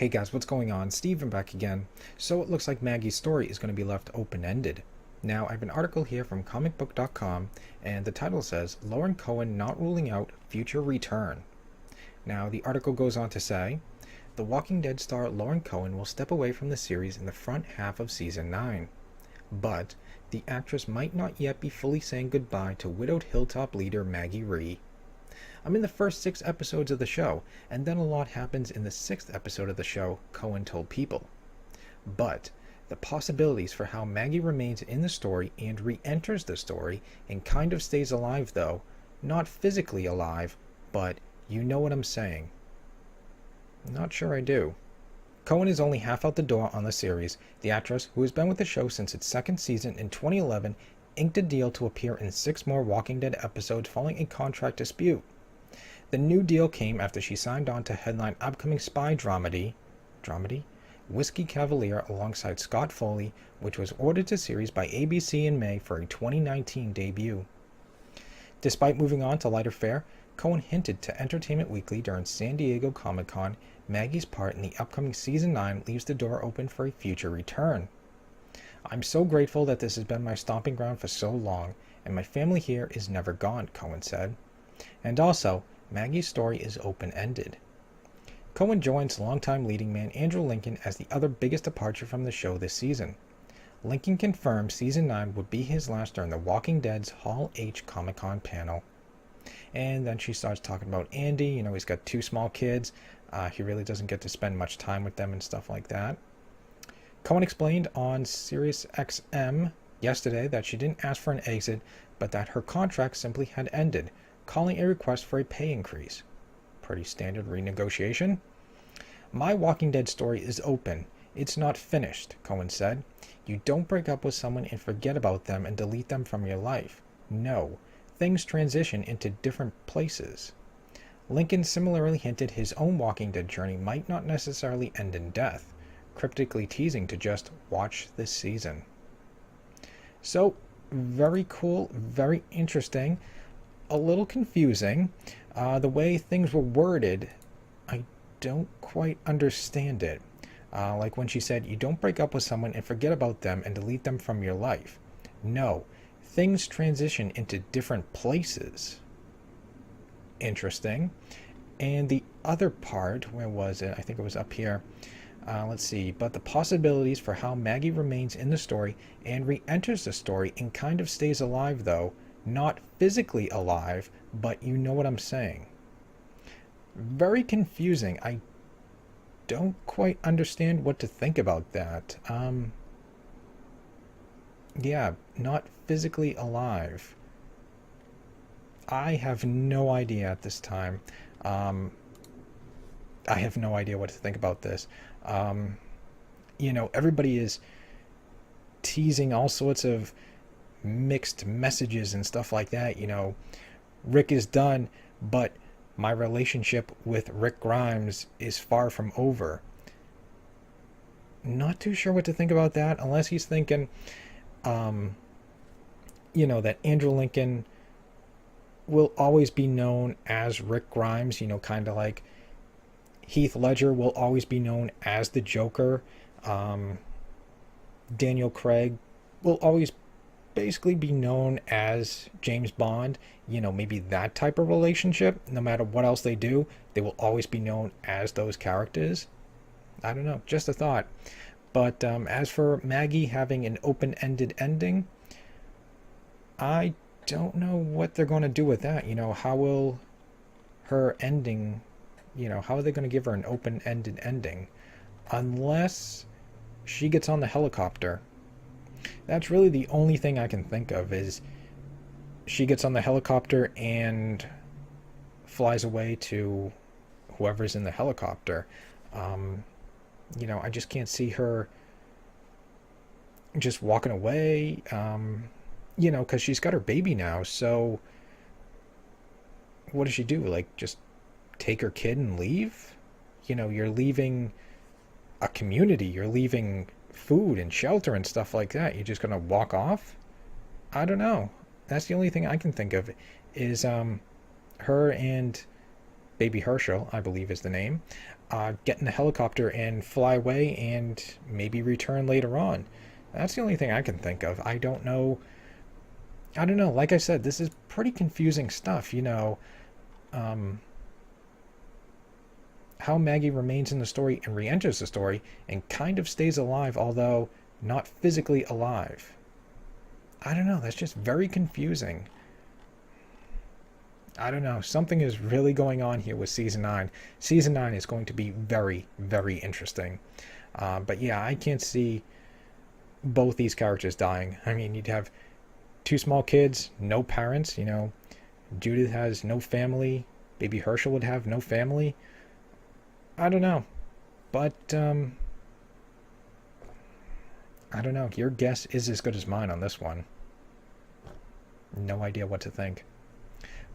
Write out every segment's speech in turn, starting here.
Hey guys, what's going on? Steven back again. So it looks like Maggie's story is going to be left open-ended. Now, I have an article here from comicbook.com, and the title says, Lauren Cohan not ruling out future return. Now, the article goes on to say, The Walking Dead star Lauren Cohan will step away from the series in the front half of Season 9. But the actress might not yet be fully saying goodbye to widowed Hilltop leader Maggie Rhee. I'm in the first 6 episodes of the show, and then a lot happens in the 6th episode of the show, Cohan told People. But the possibilities for how Maggie remains in the story and re-enters the story and kind of stays alive though, not physically alive, but you know what I'm saying. Not sure I do. Cohan is only half out the door on the series. The actress, who has been with the show since its 2nd season in 2011, inked a deal to appear in 6 more Walking Dead episodes following a contract dispute. The new deal came after she signed on to headline upcoming spy dramedy, Whiskey Cavalier alongside Scott Foley, which was ordered to series by ABC in May for a 2019 debut. Despite moving on to lighter fare, Cohan hinted to Entertainment Weekly during San Diego Comic-Con Maggie's part in the upcoming Season 9 leaves the door open for a future return. I'm so grateful that this has been my stomping ground for so long, and my family here is never gone, Cohan said. And also, Maggie's story is open-ended. Cohan joins longtime leading man Andrew Lincoln as the other biggest departure from the show this season. Lincoln confirmed Season 9 would be his last during the Walking Dead's Hall H Comic-Con panel. And then she starts talking about Andy. He's got 2 small kids. He really doesn't get to spend much time with them and stuff like that. Cohan explained on SiriusXM yesterday that she didn't ask for an exit, but that her contract simply had ended, calling a request for a pay increase. Pretty standard renegotiation. My Walking Dead story is open. It's not finished, Cohan said. You don't break up with someone and forget about them and delete them from your life. No. Things transition into different places. Lincoln similarly hinted his own Walking Dead journey might not necessarily end in death, cryptically teasing to just watch this season. So, very cool, very interesting. A little confusing. The way things were worded, I don't quite understand it. Like when she said, you don't break up with someone and forget about them and delete them from your life. No, things transition into different places. Interesting. And the other part, where was it? I think it was up here. Let's see. But the possibilities for how Maggie remains in the story and re-enters the story and kind of stays alive though, not physically alive, but you know what I'm saying. Very confusing. I don't quite understand what to think about that. Yeah, not physically alive. I have no idea at this time. I have no idea what to think about this. Everybody is teasing all sorts of mixed messages and stuff like that. Rick is done, but my relationship with Rick Grimes is far from over. Not too sure what to think about that, unless he's thinking, that Andrew Lincoln will always be known as Rick Grimes, kind of like Heath Ledger will always be known as the Joker. Daniel Craig will always basically be known as James Bond. Maybe that type of relationship. No matter what else they do, they will always be known as those characters. I don't know, just a thought. But as for Maggie having an open-ended ending, I don't know what they're going to do with that. How will her ending, how are they going to give her an open-ended ending? Unless she gets on the helicopter. That's really the only thing I can think of, is she gets on the helicopter and flies away to whoever's in the helicopter. I just can't see her just walking away, because she's got her baby now. So what does she do? Like, just take her kid and leave? You're leaving a community. You're leaving food and shelter and stuff like that. You're just going to walk off? I don't know. That's the only thing I can think of, is her and baby Herschel, I believe is the name, get in a helicopter and fly away and maybe return later on. That's the only thing I can think of. I don't know. I don't know. Like I said, this is pretty confusing stuff. How Maggie remains in the story and re-enters the story and kind of stays alive, although not physically alive. I don't know. That's just very confusing. I don't know. Something is really going on here with Season 9. Season 9 is going to be very, very interesting. But yeah, I can't see both these characters dying. I mean, you'd have two small kids, no parents. Judith has no family. Baby Herschel would have no family. I don't know. But, I don't know. Your guess is as good as mine on this one. No idea what to think.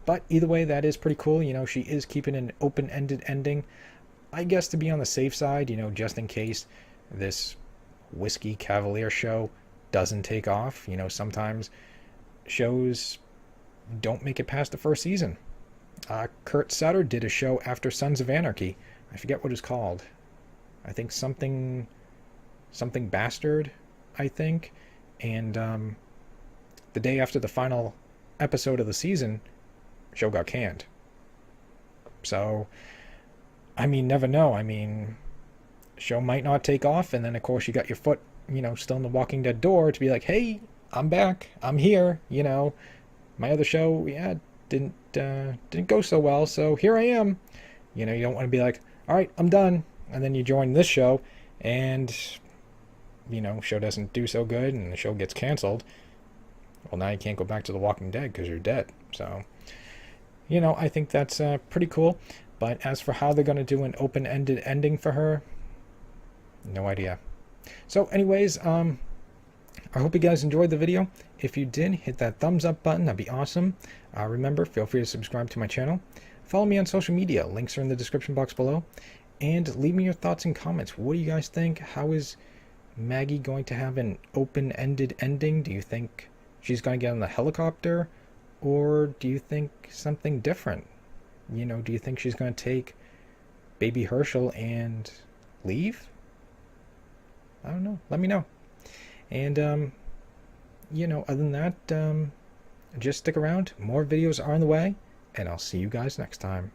But either way, that is pretty cool. She is keeping an open-ended ending. I guess to be on the safe side, just in case this Whiskey Cavalier show doesn't take off. Sometimes shows don't make it past the first season. Kurt Sutter did a show after Sons of Anarchy. I forget what it's called. I think something Bastard, I think. And the day after the final episode of the season, show got canned. So, I mean, never know. I mean, show might not take off, and then of course you got your foot, still in the Walking Dead door to be like, hey, I'm back, I'm here. My other show, yeah, didn't go so well, so here I am. You don't want to be like, all right, I'm done, and then you join this show, and show doesn't do so good, and the show gets canceled. Well, now you can't go back to The Walking Dead because you're dead. So, I think that's pretty cool. But as for how they're going to do an open-ended ending for her, no idea. So anyways, I hope you guys enjoyed the video. If you did, hit that thumbs up button. That'd be awesome. Remember, feel free to subscribe to my channel. Follow me on social media. Links are in the description box below. And leave me your thoughts and comments. What do you guys think? How is Maggie going to have an open-ended ending? Do you think she's going to get on the helicopter? Or do you think something different? Do you think she's going to take baby Herschel and leave? I don't know. Let me know. And, other than that, just stick around. More videos are on the way. And I'll see you guys next time.